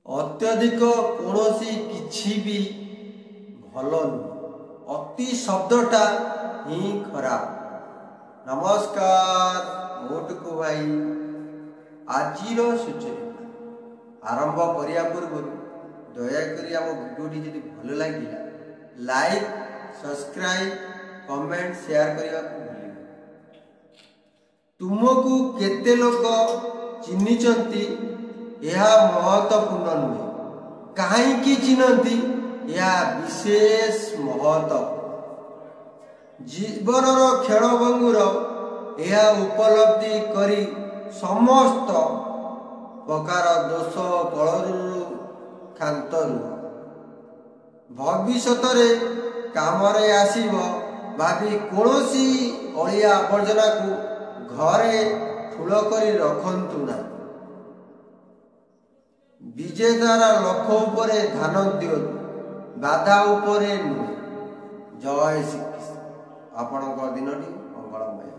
अत्यधिक कौनसी किछि भी भल नुह अति शब्दटा ही खराब। नमस्कार मोटको भाई आजिर सूचना आरंभ करिया पूर्व दयाकोरी आम भिडियोटी जदि भल लगिला लाइक सब्सक्राइब कमेंट शेयर करने को भूलिबे। तुमको केते लोक चिन्हिचंती यह महत्वपूर्ण नुहे कहीं चिन्हती यह विशेष महत्व जीवन क्षणभंगुर यह उपलब्धि करी समस्त प्रकार दोष कलरू क्षांत भविष्यत काम आसीब भावी कौनसी अलिया आवर्जना को घरे ठूल कर रखंतु ना। विजेतार लक्ष्य उपरे ध्यान दियो बाधा उपरे नुहे। जय श्री कृष्ण। आपण दिन मंगलमय।